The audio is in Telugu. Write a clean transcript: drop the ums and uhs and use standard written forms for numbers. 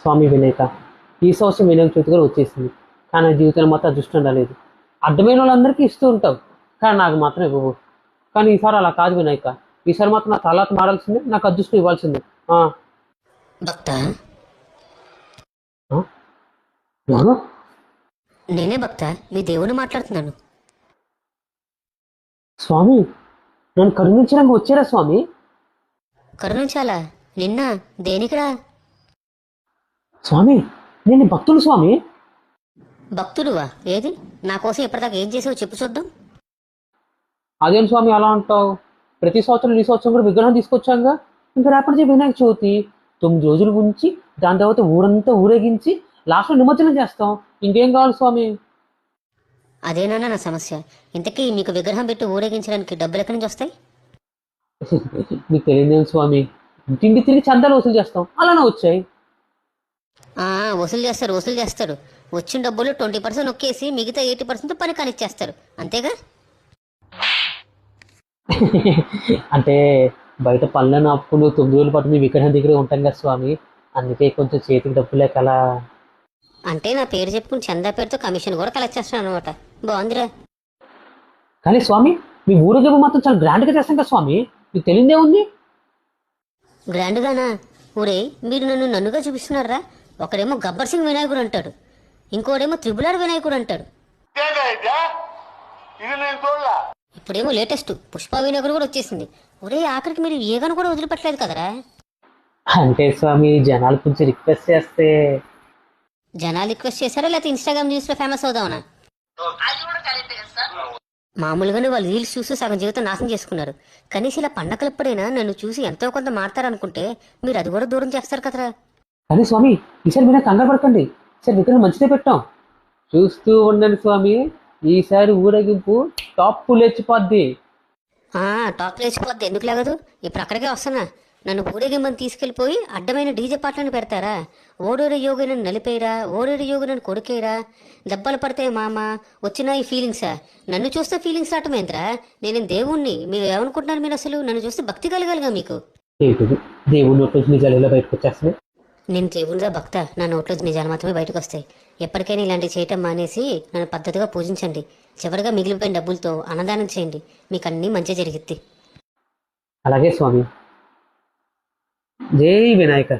స్వామి వినాయక, ఈ సంవత్సరం వినాయక చవితి కూడా వచ్చేసింది. కానీ నా జీవితంలో మాత్రం అదృష్టం రాలేదు. అడ్డమైన వాళ్ళందరికీ ఇస్తూ ఉంటావు, కానీ నాకు మాత్రం ఇవ్వవు. కానీ ఈసారి అలా కాదు వినాయక. ఈసారి మాత్రం నా తలాత మారాల్సిందే, నాకు అదృష్టం ఇవ్వాల్సిందే. ఆ, భక్త, ఆ, ఎవరు? నేనే భక్త, మీ దేవుని మాట్లాడుతున్నాను. స్వామి, నన్ను కరుణించడానికి వచ్చారా స్వామి? కరుణించాలా? నిన్న దేనికిరా? స్వామి, నేను భక్తుడు స్వామి. భక్తుడువా? ఏది నా కోసం ఇప్పటిదాకా ఏం చేసావు చెప్పు చూద్దాం. అదేం స్వామి అలా అంటావు? ప్రతి సంవత్సరం ఈ సంవత్సరం కూడా విగ్రహం తీసుకొచ్చాంగా. ఇంకా రేపటి నుంచి వినాయక చవితి 9 రోజుల గురించి, దాని తర్వాత ఊరంతా ఊరేగించి లాస్ట్లో నిమజ్జనం చేస్తాం. ఇంకేం కావాలి స్వామి? అదేనా నా సమస్య? ఇంతకీ మీకు విగ్రహం పెట్టి ఊరేగించడానికి డబ్బులు ఎక్కడి నుంచి వస్తాయి? మీకు తెలియదేం స్వామి, ఇంటింటి తిరిగి చందాలు వసూలు చేస్తాం, అలానే వచ్చాయి. వసూలు చేస్తారు. వచ్చిన డబ్బులు 20% నొక్కేసి మిగతా 80% పని కానిచ్చేస్తారు, అంతేగా? అంటే బయట పనులను ఆపుకుని 9 రోజుల పాటు మీ విగ్రహం దగ్గరే ఉంటాం కదా స్వామి, అందుకే కొంచెం చేతికి డబ్బు లేక అలా. అంటే నా పేరు చెప్పుకుని చందా పేరుతో కమిషన్ కూడా కలెక్ట్ చేస్తాను అనమాట. బాగుందిరా. కానీ స్వామి, మీ ఊరేగింపు మాత్రం చాలా గ్రాండ్గా చేస్తాం కదా స్వామి, మీకు తెలియదే ఉంది. గ్రాండ్గానా? ఊరే, మీరు నన్నుగా చూపిస్తున్నారా? ఒకడేమో గబ్బర్ సింగ్ వినాయకుడు అంటాడు, ఇంకోడేమో త్రిబులార్ వినాయకుడు అంటాడు, ఇప్పుడేమో లేటెస్ట్ పుష్ప వినాయకుడు కూడా వచ్చేసింది. ఒరే, ఆఖరికి మీరు ఏగను కూడా వదిలిపెట్టలేదు కదరా. అంటే స్వామి, జనాలు కొంచెం రిక్వెస్ట్ చేస్తే. జనాలు రిక్వెస్ట్ చేశారా, లేకపోతే ఇన్స్టాగ్రామ్ న్యూస్ లో ఫేమస్ అవుదామనా? మామూలుగానే వాళ్ళు రీల్స్ చూసి సగం జీవితం నాశనం చేసుకున్నారు. కనీసం ఇలా పండగలప్పుడైనా నన్ను చూసి ఎంతో కొంత మారతారనుకుంటే మీరు అది కూడా దూరం చేస్తారు కదరా. కానీ స్వామి, ఈసారి మీరు కంగారు పడకండి. ఈసారి విగ్రహం మంచిదే పెట్టాం, చూస్తూ ఉండండి స్వామి. ఈసారి ఊరేగింపు టాప్ లేచిపోద్ది. టాప్ లేచిపోద్ది, ఎందుకు లేగదు? ఇప్పుడు అక్కడికే వస్తున్నా. నన్ను ఊరేగింపని తీసుకెళ్ళిపోయి అడ్డమైన డీజే పాటలను పెడతారా? ఓడోరి యోగినని నలిపేరా, ఓడోరి యోగినని కొడుకేరా, దెబ్బలు పడితే మామ వచ్చిన ఈ ఫీలింగ్సా? నన్ను చూస్తే ఫీలింగ్స్ రావటమేంద్రా? నేను దేవుణ్ణి, మీరు ఏమనుకుంటున్నారు? మీరు అసలు నన్ను చూస్తే భక్తి కలగాలిగా మీకు. ఏంటిది, దేవుడి నోట్లోంచి నిజాలు ఇలా బయటకు వచ్చేస్తున్నాయి? నేను దేవుడిగా భక్త, నా నోట్లోంచి నిజాలు మాత్రమే బయటకు వస్తాయి. ఎప్పటికైనా ఇలాంటివి చేయటం మానేసి నన్ను పద్ధతిగా పూజించండి. చివరిగా మిగిలిపోయిన డబ్బులతో అన్నదానం చేయండి, మీకు అన్నీ మంచి జరిగిద్ది. అలాగే స్వామి. జై వినాయక.